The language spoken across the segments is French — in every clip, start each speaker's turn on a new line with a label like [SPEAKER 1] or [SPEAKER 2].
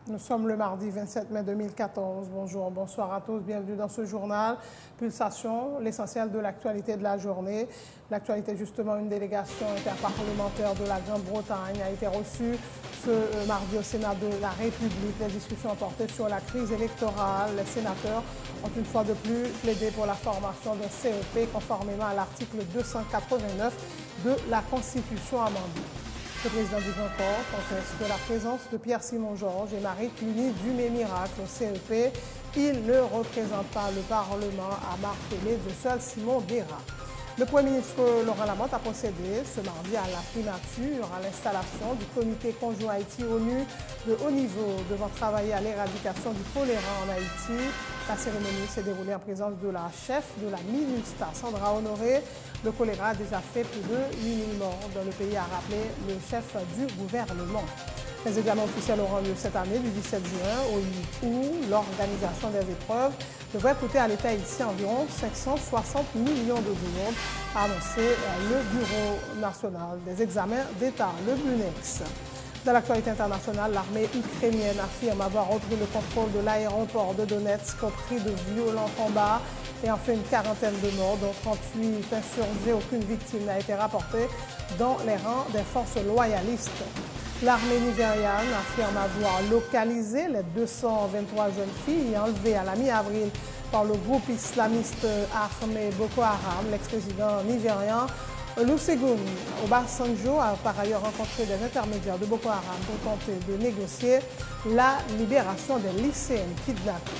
[SPEAKER 1] Nous sommes le mardi 27 mai 2014. Bonjour, bonsoir à tous. Bienvenue dans ce journal. Pulsation, l'essentiel de l'actualité de la journée. L'actualité, justement, une délégation interparlementaire de la Grande-Bretagne a été reçue ce mardi au Sénat de la République. Les discussions ont porté sur la crise électorale. Les sénateurs ont une fois de plus plaidé pour la formation d'un CEP conformément à l'article 289 de la Constitution amendée. Le président du Grand Corps conteste la présence de Pierre-Simon Georges et Marie Cluny du Miracle au CEP. Il ne représente pas le Parlement, a martelé de seul Simon Béra. Le Premier ministre Laurent Lamothe a procédé ce mardi à la primature à l'installation du comité conjoint Haïti-ONU de haut niveau devant travailler à l'éradication du choléra en Haïti. La cérémonie s'est déroulée en présence de la chef de la MINUSTAH, Sandra Honoré. Le choléra a déjà fait plus de 8 000 morts dans le pays, a rappelé le chef du gouvernement. Les examens officiels auront lieu cette année du 17 juin où l'organisation des épreuves devrait coûter à l'État haïtien environ 560 millions de dollars, a annoncé le Bureau national des examens d'État, le BUNEX. Dans l'actualité internationale, l'armée ukrainienne affirme avoir repris le contrôle de l'aéroport de Donetsk au prix de violents combats et en fait une quarantaine de morts, dont 38 insurgés. Aucune victime n'a été rapportée dans les rangs des forces loyalistes. L'armée nigériane affirme avoir localisé les 223 jeunes filles enlevées à la mi-avril par le groupe islamiste armé Boko Haram. L'ex-président nigérian Olusegun Obasanjo a par ailleurs rencontré des intermédiaires de Boko Haram pour tenter de négocier la libération des lycéennes kidnappées.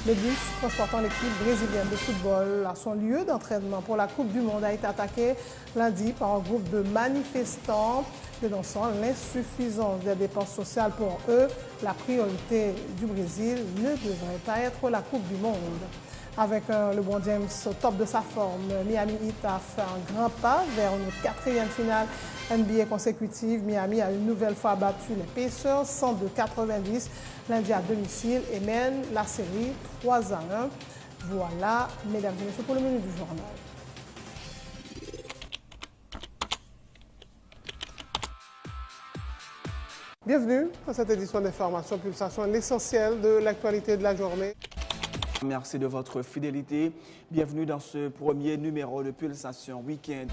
[SPEAKER 1] Le bus transportant l'équipe brésilienne de football à son lieu d'entraînement pour la Coupe du Monde a été attaqué lundi par un groupe de manifestants dénonçant l'insuffisance des dépenses sociales. Pour eux, la priorité du Brésil ne devrait pas être la Coupe du Monde. Avec LeBron James au top de sa forme, Miami Heat a fait un grand pas vers une 4e finale NBA consécutive. Miami a une nouvelle fois battu les Pacers 102-90 lundi à domicile et mène la série 3-1. Voilà, mesdames et messieurs, pour le menu du journal. Bienvenue à cette édition d'Information Pulsation, l'essentiel de l'actualité de la journée.
[SPEAKER 2] Merci de votre fidélité. Bienvenue dans ce premier numéro de Pulsation Week-end.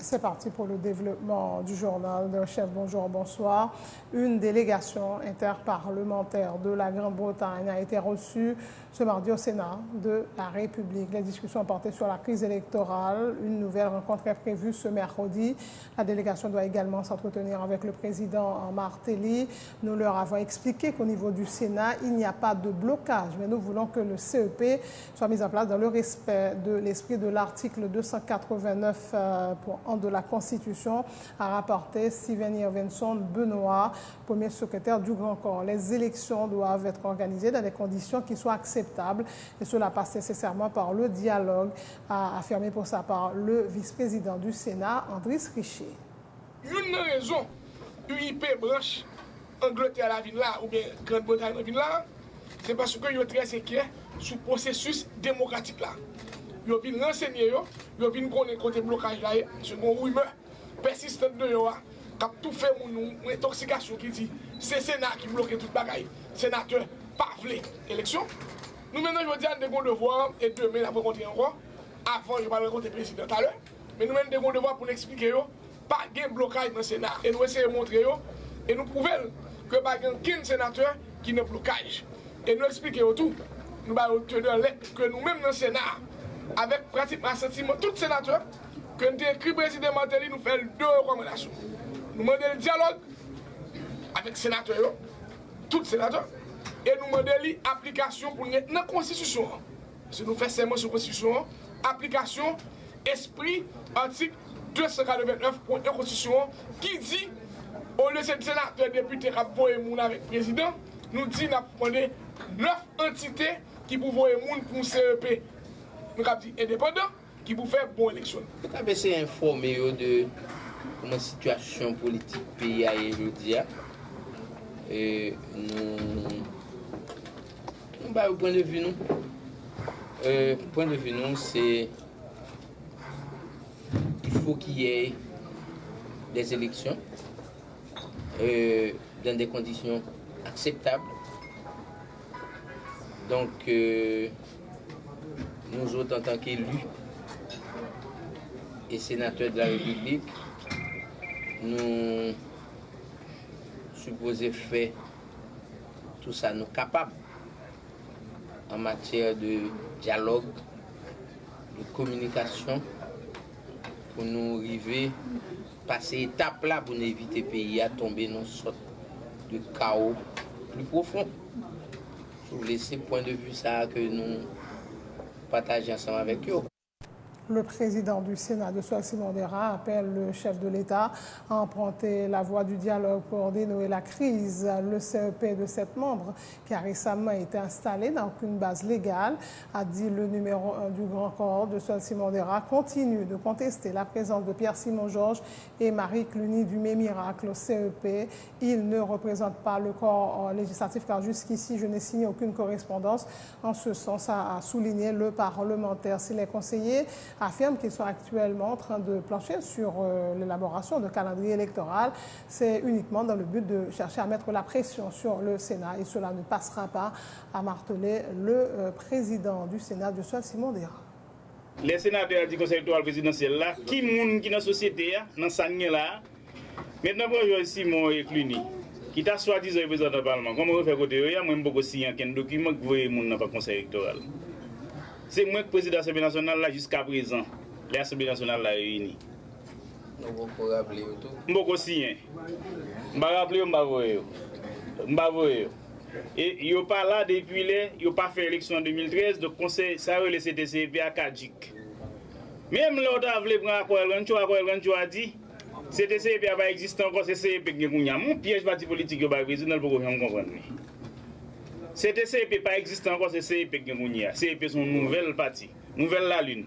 [SPEAKER 1] C'est parti pour le développement du journal de chef. Bonjour, bonsoir. Une délégation interparlementaire de la Grande-Bretagne a été reçue ce mardi au Sénat de la République. Les discussions ont porté sur la crise électorale. Une nouvelle rencontre est prévue ce mercredi. La délégation doit également s'entretenir avec le président Martelly. Nous leur avons expliqué qu'au niveau du Sénat, il n'y a pas de blocage, mais nous voulons que le CEP soit mis en place dans le respect de l'esprit de l'article 289 de la Constitution, a rapporté Steven Irvinson Benoît, premier secrétaire du Grand Corps. Les élections doivent être organisées dans des conditions qui soient acceptables et cela passe nécessairement par le dialogue, a affirmé pour sa part le vice-président du Sénat, Andris Richer.
[SPEAKER 3] Une raison, UIP branche Angleterre la ville là ou bien Grande-Bretagne la ville là, c'est parce que yo très inquiet sur le processus démocratique là. Yo vin renseigner yo vin connaître côté blocage là, c'est une rumeur persistante de yo qui a tout fait une intoxication qui dit c'est Sénat qui bloque toute bagaille. Sénateur pas vle élection. Nous maintenant je dis à nous devoir et demain la rencontrer encore avant je vais rencontrer le président tout à l'heure. Mais nous même devons devoir pour expliquer yo pas de blocage dans le Sénat et nous essayer de montrer yo et nous prouver que pas aucun sénateur qui ne blocage et nous expliquer tout. Nous allons obtenir lettre que nous-mêmes dans le Sénat avec pratiquement sentiment tout sénateur que nous écrit le président Martelly nous fait 2 recommandations. Nous demandons le dialogue avec les sénateurs, tous les sénateurs, et nous demandons l'application pour la Constitution. Si nous faisons serment sur la Constitution, application, esprit, article 289 pour la Constitution, qui dit, au lieu de sénateur, député, qui a avec le président, nous dit, nous avons demandé 9 entités qui pour voir les gens pour un CEP, nous avons dit indépendant, qui pour faire bonne élection.
[SPEAKER 4] Vous avez essayé d'informer de comment la situation politique du pays a aujourd'hui. Et nous au point de vue nous, c'est il faut qu'il y ait des élections dans des conditions acceptables. Donc, nous autres, en tant qu'élus et sénateurs de la République, nous supposons faire tout ça, nous capables en matière de dialogue, de communication, pour nous arriver, passer étape là pour éviter le pays à tomber dans une sorte de chaos plus profond. Je vous laisse point de vue ça que nous partageons ensemble avec eux.
[SPEAKER 1] Le président du Sénat, de Simon Dera, appelle le chef de l'État à emprunter la voie du dialogue pour dénouer la crise. Le CEP de 7 membres, qui a récemment été installé dans aucune base légale, a dit le numéro 1 du Grand Corps de Simon Dera, continue de contester la présence de Pierre-Simon Georges et Marie Cluny du Miracle au CEP. Il ne représente pas le corps législatif car jusqu'ici, je n'ai signé aucune correspondance en ce sens, a souligné le parlementaire. Si les conseillers affirment qu'ils sont actuellement en train de plancher sur l'élaboration de calendrier électoral. C'est uniquement dans le but de chercher à mettre la pression sur le Sénat et cela ne passera pas, a martelé le président du Sénat, de Simon Dera.
[SPEAKER 5] Les sénateurs du conseil électoral présidentiel là, qui est dans la société, dans sa là, maintenant bonjour Simon et Cluny, qui t'a soi-disant président du Parlement. Comment on fait côté eux, moi beaucoup signé un document que vous voyez dans le conseil électoral. C'est moi qui président de l'Assemblée nationale là jusqu'à présent. L'Assemblée nationale l'a réunie.
[SPEAKER 4] Vous pouvez rappeler tout.
[SPEAKER 5] Je vais signer. Je vais rappeler, je vais voir. Et il n'y a pas là depuis là, il n'y a pas fait l'élection en 2013, donc conseil, ça a laissé le CCP à Kadjik. Même l'autre a voulu prendre Akouel a dit, c'est le CCP n'a pas existé encore, c'est le CCP qui est mon piège parti politique, il n'y a pas président, pour que vous compreniez. C'est le CEP pas existant encore, c'est le CEP qui est le CEP sont une nouvelle partie, nouvelle la lune,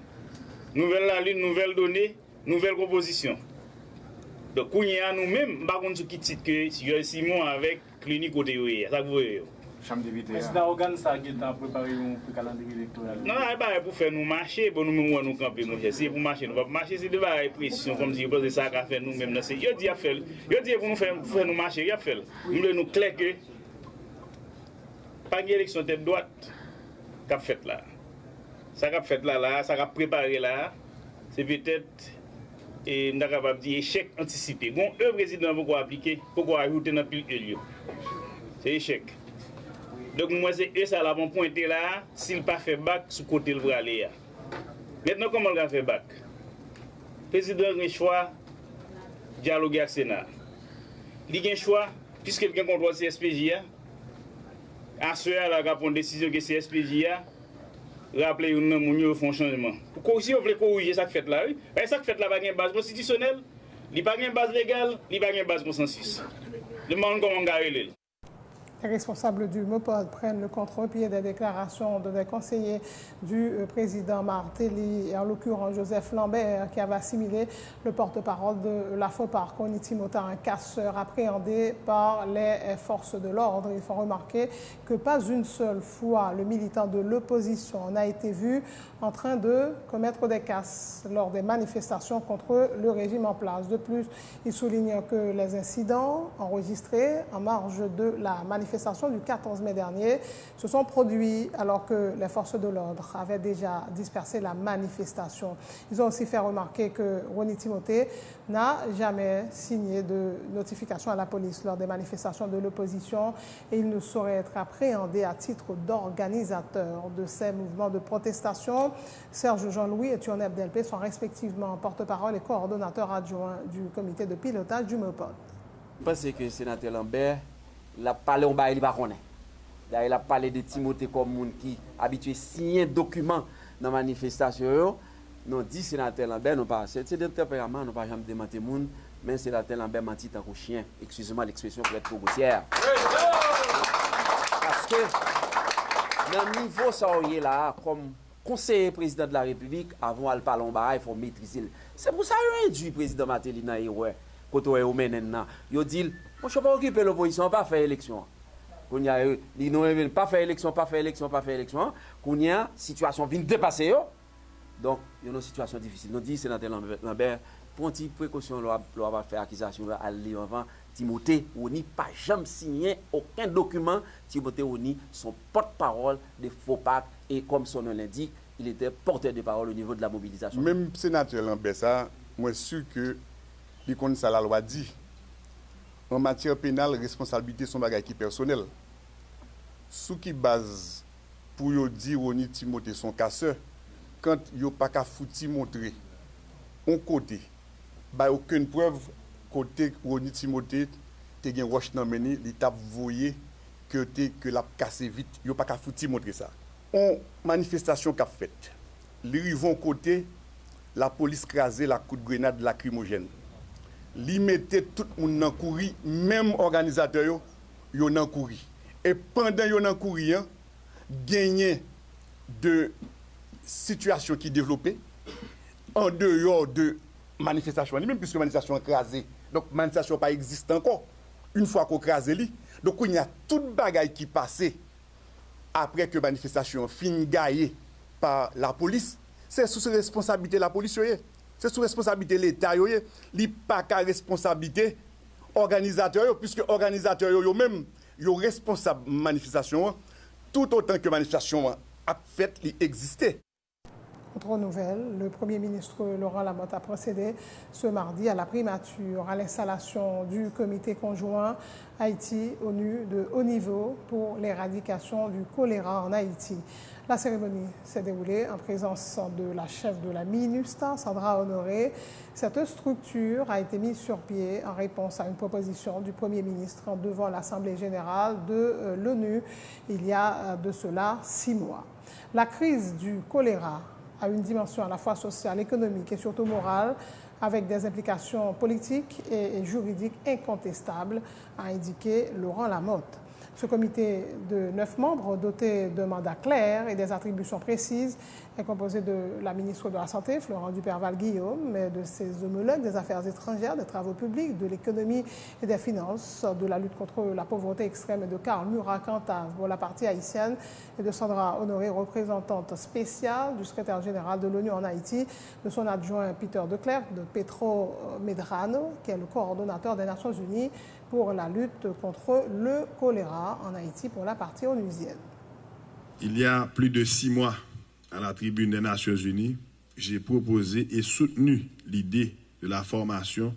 [SPEAKER 5] nouvelle donnée, nouvelle proposition. Donc, nous-mêmes, par contre, qui titre que Simon avec Cluny côté, ça vous voyez.
[SPEAKER 6] Chambre de députés. Est-ce que l'organe ça qui a préparé un calendrier électoral?
[SPEAKER 5] Non, c'est pour faire nous marcher, pour nous camper. C'est pour marcher, nous ne pouvons pas marcher, c'est de la pression, comme si c'est ça qu'a fait nous-mêmes. Il dit pour nous faire nous marcher, il a fait. Nous devons nous clair que pas une élection tête droite qu'a fait là. Ça qu'a fait là, ça qu'a préparé là, c'est peut-être et nous capable dire échec anticipé. Bon, le président pourquoi appliquer, pourquoi ajouter dans pile lieu. C'est échec. Donc moi c'est eux ça là vont pointer là, s'il pas fait bac sous côté le va aller. Maintenant comment il va faire bac? Le président a un choix dialoguer avec le Sénat. Il a un choix puisque quelqu'un contrôle CSPJ. À ce là, il a pris une décision que c'est SPJ, rappelez nous nous font changement. Pourquoi si on veut corriger ça fait là, ça fait là pas une base constitutionnelle, il pas une base légale, il pas une base consensus. Demande comment garder.
[SPEAKER 1] Les responsables du MOPOD prennent le contre-pied des déclarations de des conseillers du président Martelly, et en l'occurrence Joseph Lambert, qui avait assimilé le porte-parole de la FOPAR, Kony Timota, un casseur appréhendé par les forces de l'ordre. Ils font remarquer que pas une seule fois le militant de l'opposition n'a été vu en train de commettre des casses lors des manifestations contre le régime en place. De plus, ils soulignent que les incidents enregistrés en marge de la manifestation du 14 mai dernier se sont produits alors que les forces de l'ordre avaient déjà dispersé la manifestation. Ils ont aussi fait remarquer que Kony Timothée n'a jamais signé de notification à la police lors des manifestations de l'opposition et il ne saurait être appréhendé à titre d'organisateur de ces mouvements de protestation. Serge Jean-Louis et Thionep Delpé sont respectivement porte-parole et coordonnateur adjoint du comité de pilotage du MOPOD.
[SPEAKER 7] Je pense que le sénateur Lambert il a parlé en bas, il va connaître. Il a parlé de Timothée comme monde qui habitué à signer un document dans la manifestation. Nous dit sénateur Lambert, nous pas c'est de tempérament, nous pas jamais démentir monde, mais sénateur Lambert menti tant qu'un chien. Excusez-moi l'expression pour être trop grossière. Parce que Dans le niveau ça est là, comme conseiller président de la République, avant de parler il faut maîtriser. C'est pour ça qu'il a induit le président Matéli dans l'erreur. Quand on est au Ménène, il dit, moi je ne suis pas occupé de l'opposition, pas faire élection. Quand il y a pas faire élection, pas faire élection, pas faire élection, quand il y a situation vient dépasser, donc il y a une situation difficile. Nous dit sénateur Lambert, pour une petite précaution, on va faire accusation à aller avant. Timothée Oni pas jamais signé aucun document. Timothée Oni, son porte-parole de FOPAC et comme son nom l'indique, il était porteur de parole au niveau de la mobilisation.
[SPEAKER 8] Même sénateur Lambert, ça, moi je suis sûr que il connaît ça la loi dit. En matière pénale, responsabilité son bagage qui personnel. Sous qui base pour yo dire Oni Timothée son casseur, quand yo pas qu'à fouti montrer on côté, bah aucune preuve côté Oni Timothée te gen roche nan meni, li t'a voyé que la cassé vite, yo pas qu'à fouti montrer ça. On manifestation qu'a faite. Li rivon côté la police crasé la coup de grenade lacrymogène. Li mettait tout le monde dans courir, même organisateur yo nan courir. Et pendant yo nan courir, gagné de situations qui développaient en dehors de manifestation, même puisque manifestation écrasée. Donc manifestation pas existe encore. Une fois qu'on crase li, donc il y a toute bagaille qui passait après que manifestation fin gaillée par la police, c'est sous responsabilité de la police. C'est sous responsabilité de l'État, il n'y a pas qu'à responsabilité organisateur, puisque organisateur eux-mêmes sont responsables de la manifestation, tout autant que la manifestation a fait, il existait.
[SPEAKER 1] Autre nouvelle, le Premier ministre Laurent Lamotte a procédé ce mardi à la primature à l'installation du comité conjoint Haïti-ONU de haut niveau pour l'éradication du choléra en Haïti. La cérémonie s'est déroulée en présence de la chef de la MINUSTAH, Sandra Honoré. Cette structure a été mise sur pied en réponse à une proposition du Premier ministre devant l'Assemblée générale de l'ONU il y a de cela 6 mois. La crise du choléra a une dimension à la fois sociale, économique et surtout morale, avec des implications politiques et juridiques incontestables, a indiqué Laurent Lamotte. Ce comité de 9 membres, doté de mandats clairs et des attributions précises, est composé de la ministre de la Santé, Florent Duperval-Guillaume, mais de ses homologues des Affaires étrangères, des Travaux publics, de l'économie et des finances, de la lutte contre la pauvreté extrême et de Karl Murat-Cantave pour la partie haïtienne et de Sandra Honoré, représentante spéciale du secrétaire général de l'ONU en Haïti, de son adjoint Peter Declercq, de Petro Medrano, qui est le coordonnateur des Nations Unies pour la lutte contre le choléra en Haïti pour la partie onusienne.
[SPEAKER 9] Il y a plus de 6 mois, à la tribune des Nations Unies, j'ai proposé et soutenu l'idée de la formation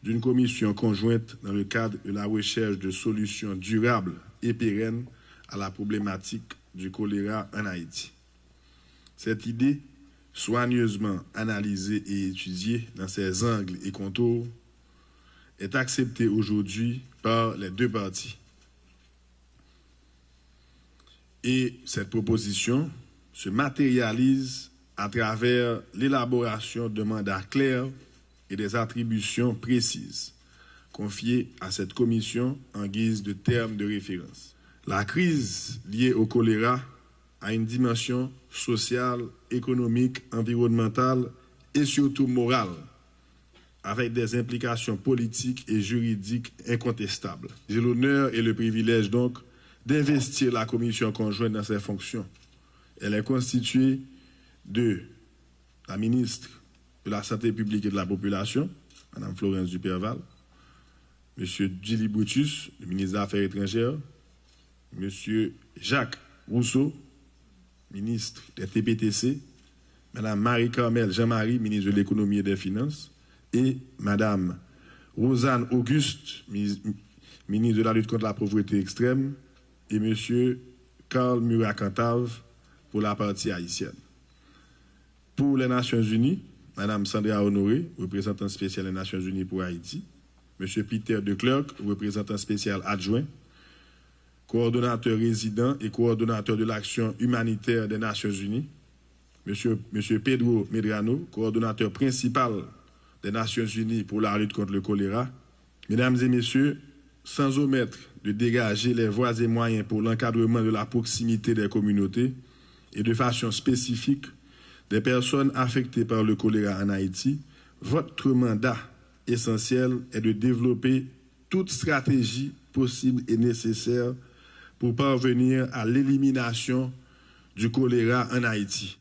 [SPEAKER 9] d'une commission conjointe dans le cadre de la recherche de solutions durables et pérennes à la problématique du choléra en Haïti. Cette idée, soigneusement analysée et étudiée dans ses angles et contours, est acceptée aujourd'hui par les 2 parties. Et cette proposition se matérialise à travers l'élaboration de mandats clairs et des attributions précises confiées à cette commission en guise de termes de référence. La crise liée au choléra a une dimension sociale, économique, environnementale et surtout morale, avec des implications politiques et juridiques incontestables. J'ai l'honneur et le privilège donc d'investir la commission conjointe dans ses fonctions. Elle est constituée de la ministre de la Santé publique et de la Population, Mme Florence Duperval, M. Djili Brutus, le ministre des Affaires étrangères, M. Jacques Rousseau, ministre des TPTC, Mme Marie-Carmel Jean-Marie, ministre de l'Économie et des Finances, et Mme Rosanne Auguste, ministre de la lutte contre la pauvreté extrême, et M. Karl Murat-Cantave pour la partie haïtienne. Pour les Nations Unies, Mme Sandra Honoré, représentant spécial des Nations Unies pour Haïti, M. Peter Declercq, représentant spécial adjoint, coordonnateur résident et coordonnateur de l'action humanitaire des Nations Unies, M. Pedro Medrano, coordonnateur principal des Nations Unies pour la lutte contre le choléra, Mesdames et Messieurs, sans omettre de dégager les voies et moyens pour l'encadrement de la proximité des communautés et de façon spécifique des personnes affectées par le choléra en Haïti, votre mandat essentiel est de développer toute stratégie possible et nécessaire pour parvenir à l'élimination du choléra en Haïti.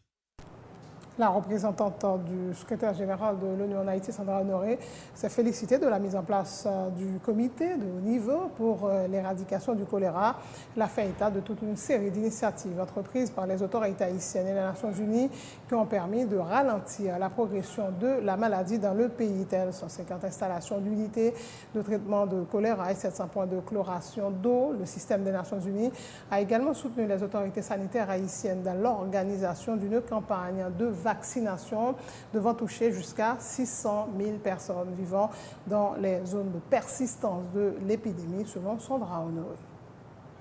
[SPEAKER 1] La représentante du secrétaire général de l'ONU en Haïti, Sandra Honoré, s'est félicitée de la mise en place du comité de haut niveau pour l'éradication du choléra. Elle a fait état de toute une série d'initiatives entreprises par les autorités haïtiennes et les Nations Unies qui ont permis de ralentir la progression de la maladie dans le pays. Telles 150 installations d'unités de traitement de choléra et 700 points de chloration d'eau. Le système des Nations Unies a également soutenu les autorités sanitaires haïtiennes dans l'organisation d'une campagne de vaccination devant toucher jusqu'à 600 000 personnes vivant dans les zones de persistance de l'épidémie, selon Sandra Honoré.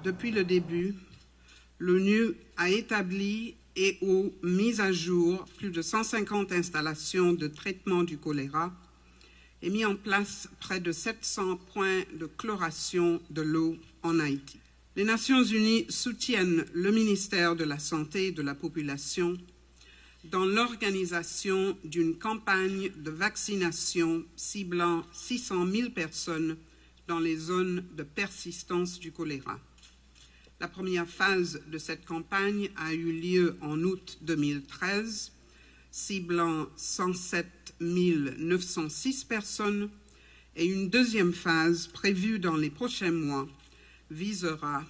[SPEAKER 10] Depuis le début, l'ONU a établi et ou mis à jour plus de 150 installations de traitement du choléra et mis en place près de 700 points de chloration de l'eau en Haïti. Les Nations Unies soutiennent le ministère de la Santé et de la Population dans l'organisation d'une campagne de vaccination ciblant 600 000 personnes dans les zones de persistance du choléra. La première phase de cette campagne a eu lieu en août 2013, ciblant 107 906 personnes, et une deuxième phase prévue dans les prochains mois visera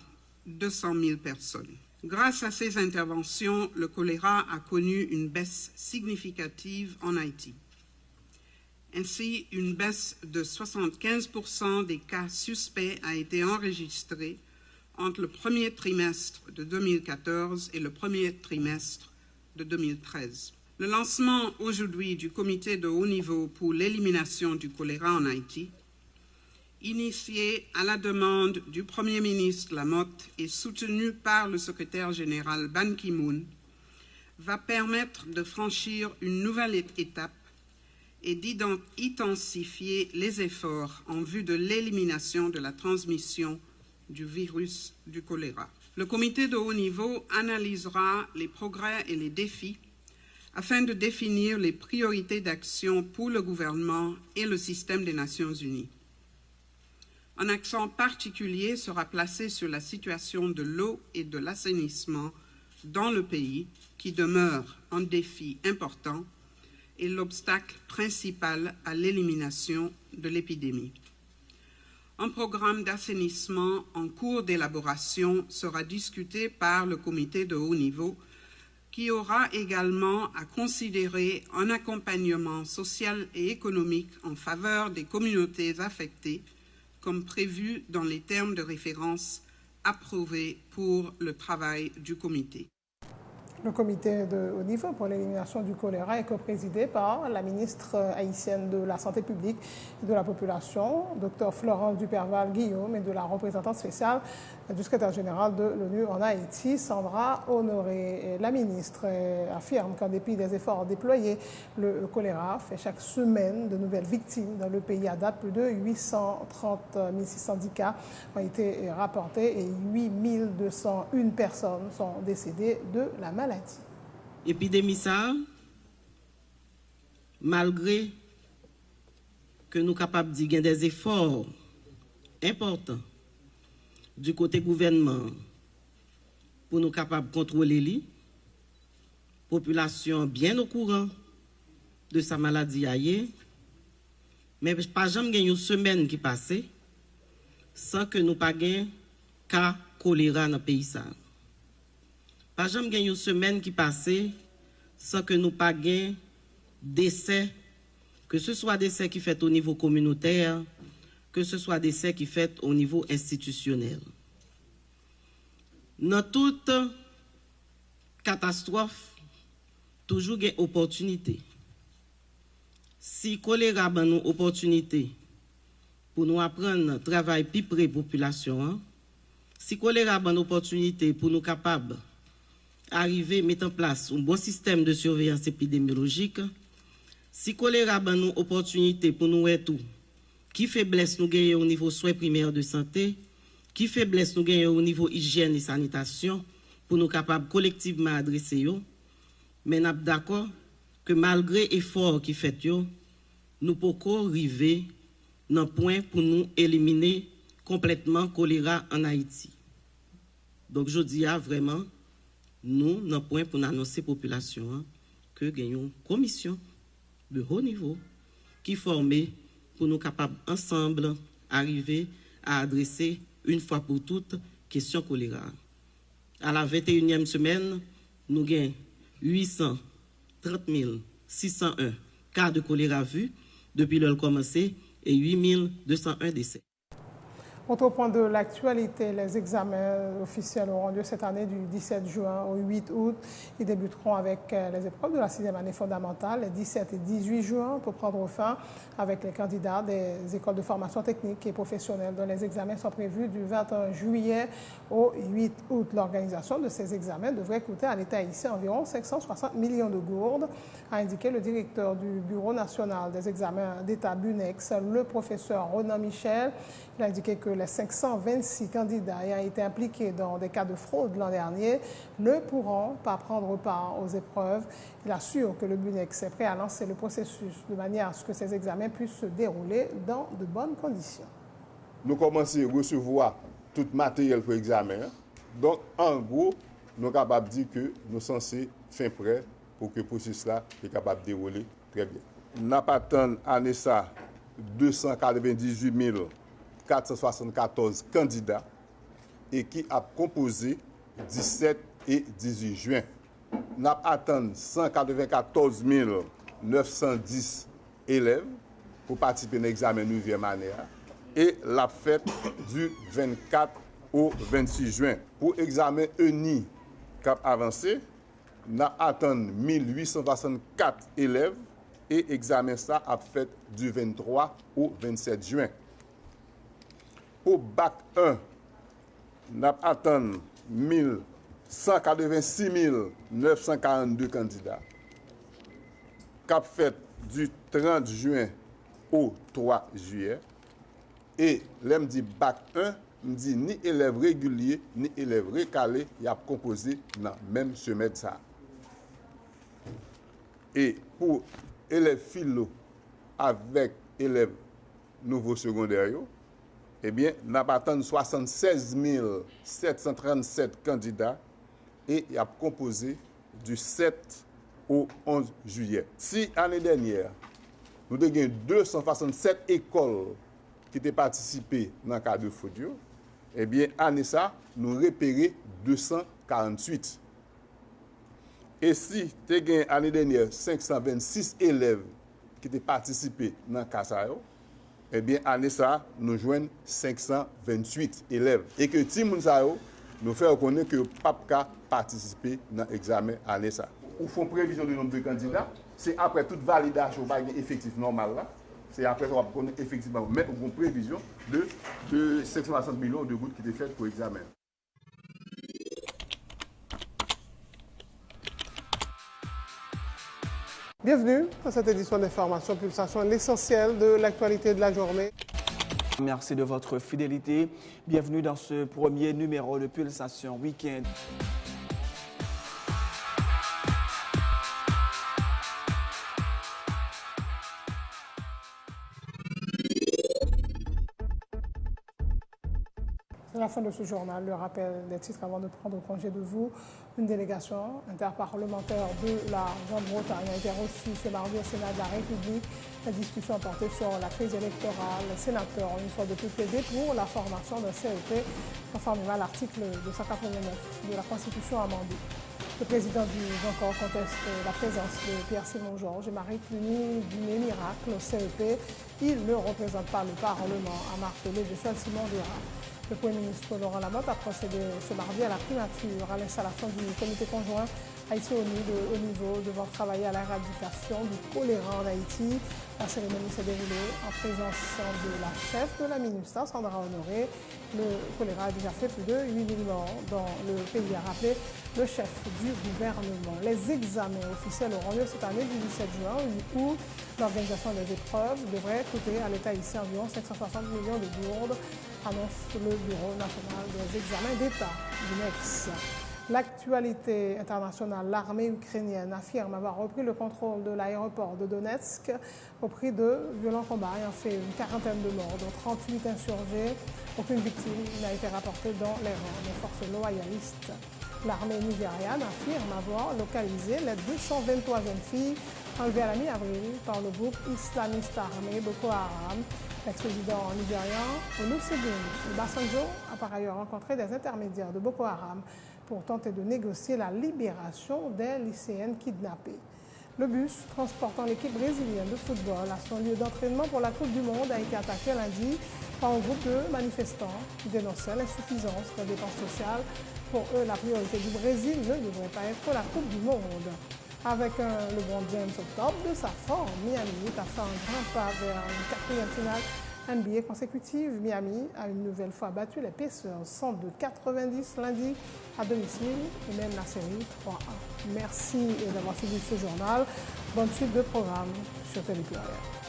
[SPEAKER 10] 200 000 personnes. Grâce à ces interventions, le choléra a connu une baisse significative en Haïti. Ainsi, une baisse de 75% des cas suspects a été enregistrée entre le premier trimestre de 2014 et le premier trimestre de 2013. Le lancement aujourd'hui du comité de haut niveau pour l'élimination du choléra en Haïti, initié à la demande du Premier ministre Lamotte et soutenu par le secrétaire général Ban Ki-moon, va permettre de franchir une nouvelle étape et d'intensifier les efforts en vue de l'élimination de la transmission du virus du choléra. Le comité de haut niveau analysera les progrès et les défis afin de définir les priorités d'action pour le gouvernement et le système des Nations Unies. Un accent particulier sera placé sur la situation de l'eau et de l'assainissement dans le pays, qui demeure un défi important et l'obstacle principal à l'élimination de l'épidémie. Un programme d'assainissement en cours d'élaboration sera discuté par le comité de haut niveau, qui aura également à considérer un accompagnement social et économique en faveur des communautés affectées, comme prévu dans les termes de référence approuvés pour le travail du comité.
[SPEAKER 1] Le comité de haut niveau pour l'élimination du choléra est coprésidé par la ministre haïtienne de la Santé publique et de la Population, Dr Florence Duperval-Guillaume, et de la représentante spéciale du secrétaire général de l'ONU en Haïti, Sandra Honoré. Et la ministre affirme qu'en dépit des efforts déployés, le choléra fait chaque semaine de nouvelles victimes dans le pays. À date, plus de 830 610 cas ont été rapportés et 8 201 personnes sont décédées de la maladie.
[SPEAKER 11] Épidémie ça, malgré que nous sommes capables de faire des efforts importants du côté gouvernement pour nous capables de contrôler les population bien au courant de sa maladie ailleurs, mais pas jamais une semaine qui passe sans que nous pas gain cas choléra dans le pays ça. Pas jamais une semaine qui passe sans que nous pas gain décès, que ce soit décès qui fait au niveau communautaire, que ce soit décès qui fait au niveau institutionnel. Dans toute catastrophe, toujours une opportunité. Si choléra ban nous opportunité pour nous apprendre à travailler plus près de la population, si choléra ban opportunité pour nous capables arriver à mettre en place un bon système de surveillance épidémiologique, si choléra ban nous opportunité pour nous voir tout, qui faiblesse nous gagne au niveau soins primaires de santé, qui faiblesse nous gagnons au niveau hygiène et sanitation pour nous capables collectivement adresser yo. Mais nous sommes d'accord que malgré l'effort qui fait yo, nous pouvons arriver dans un point pour nous éliminer complètement le choléra en Haïti. Donc je dis vraiment, nous, dans un point pour nous annoncer à la population que nous avons une commission de haut niveau qui est formée pour nous capables ensemble arriver à adresser une fois pour toutes question choléra. À la 21e semaine, nous avons 830 601 cas de choléra vus depuis le commencé et 8201 décès.
[SPEAKER 1] Autre point de l'actualité, les examens officiels auront lieu cette année du 17 juin au 8 août. Ils débuteront avec les épreuves de la 6e année fondamentale les 17 et 18 juin pour prendre fin avec les candidats des écoles de formation technique et professionnelle dont les examens sont prévus du 21 juillet au 8 août. L'organisation de ces examens devrait coûter à l'État haïtien environ 560 millions de gourdes, a indiqué le directeur du Bureau national des examens d'État BUNEX, le professeur Ronan Michel. Il a indiqué que les 526 candidats ayant été impliqués dans des cas de fraude l'an dernier ne pourront pas prendre part aux épreuves. Il assure que le BUNEX est prêt à lancer le processus de manière à ce que ces examens puissent se dérouler dans de bonnes conditions.
[SPEAKER 12] Nous commençons à recevoir tout matériel pour l'examen. Donc, en gros, nous sommes capables de dire que nous sommes censés faire prêt pour que le processus là soit capable de dérouler très bien. Nous avons année ça 298 474 candidats et qui a composé 17 et 18 juin. Nous attendons 194 910 élèves pour participer à l'examen 9e année et la fête du 24 au 26 juin. Pour l'examen ENI cap avancé, nous attendons 1864 élèves et l'examen ça a fait du 23 au 27 juin. Pour bac 1, nous attendons 186 942 candidats. Cap fait du 30 juin au 3 juillet. Et là, je dis bac 1, je dis ni élèves réguliers, ni élèves recalés, il y a composé dans la même semaine. Ça. Et pour élèves philo avec élèves nouveaux secondaires, eh bien, nous avons 76 737 candidats et il a composé du 7 au 11 juillet. Si l'année dernière, nous avons 267 écoles qui ont participé dans le cas de Faudio, eh bien, année ça, nous repérons 248. Et si nous avons l'année dernière 526 élèves qui ont participé dans le cas de eh bien, année ça, nous joignons 528 élèves. Et que Timoun Sao nous fait reconnaître que le pape a participé dans l'examen année ça. Ou font prévision du nombre de candidats, c'est après toute validation par effectif normal là. C'est après qu'on va connaître effectivement, mais une prévision de 560 millions de gouttes qui étaient faites pour l'examen.
[SPEAKER 1] Bienvenue à cette édition d'Information Pulsation, l'essentiel de l'actualité de la journée.
[SPEAKER 2] Merci de votre fidélité. Bienvenue dans ce premier numéro de Pulsation Week-end.
[SPEAKER 1] C'est la fin de ce journal. Le rappel des titres avant de prendre congé de vous. Une délégation interparlementaire de la Grande-Bretagne a été reçue ce mardi au Sénat de la République. La discussion portait sur la crise électorale. Les sénateurs ont une fois de plus plaidé pour la formation d'un CEP conformément à l'article 289 de la Constitution amendée. Le président du Encore conteste la présence de Pierre-Simon Georges et Marie Cluny du miracle au CEP. Il ne représente pas le Parlement, a martelé de Simon Dera. Le Premier ministre Laurent Lamotte a procédé ce mardi à la primature à l'installation du comité conjoint Haïti-ONU de haut niveau devant travailler à l'éradication du choléra en Haïti. La cérémonie s'est déroulée en présence de la chef de la MINUSTAH, Sandra Honoré. Le choléra a déjà fait plus de 8 000 morts dans le pays, a rappelé le chef du gouvernement. Les examens officiels auront lieu cette année du 17 juin où l'organisation des épreuves devrait coûter à l'État ici environ 560 millions de gourdes. annonce le Bureau national des examens d'État, BNEX. L'actualité internationale, l'armée ukrainienne affirme avoir repris le contrôle de l'aéroport de Donetsk au prix de violents combats et en fait une quarantaine de morts, dont 38 insurgés. Aucune victime n'a été rapportée dans les rangs des forces loyalistes. L'armée nigériane affirme avoir localisé les 223 jeunes filles enlevées à la mi-avril par le groupe islamiste armé Boko Haram. L'ex-président nigérian Olusegun Obasanjo a par ailleurs rencontré des intermédiaires de Boko Haram pour tenter de négocier la libération des lycéennes kidnappées. Le bus transportant l'équipe brésilienne de football à son lieu d'entraînement pour la Coupe du Monde a été attaqué lundi par un groupe de manifestants qui dénonçaient l'insuffisance des dépenses sociales. Pour eux, la priorité du Brésil ne devrait pas être la Coupe du Monde. Avec un LeBron James au top de sa forme, Miami a fait un grand pas vers une quatrième finale NBA consécutive. Miami a une nouvelle fois battu les Pacers 102-90 lundi à domicile et mène la série 3-1. Merci d'avoir suivi ce journal. Bonne suite de programme sur Télé Pluriel.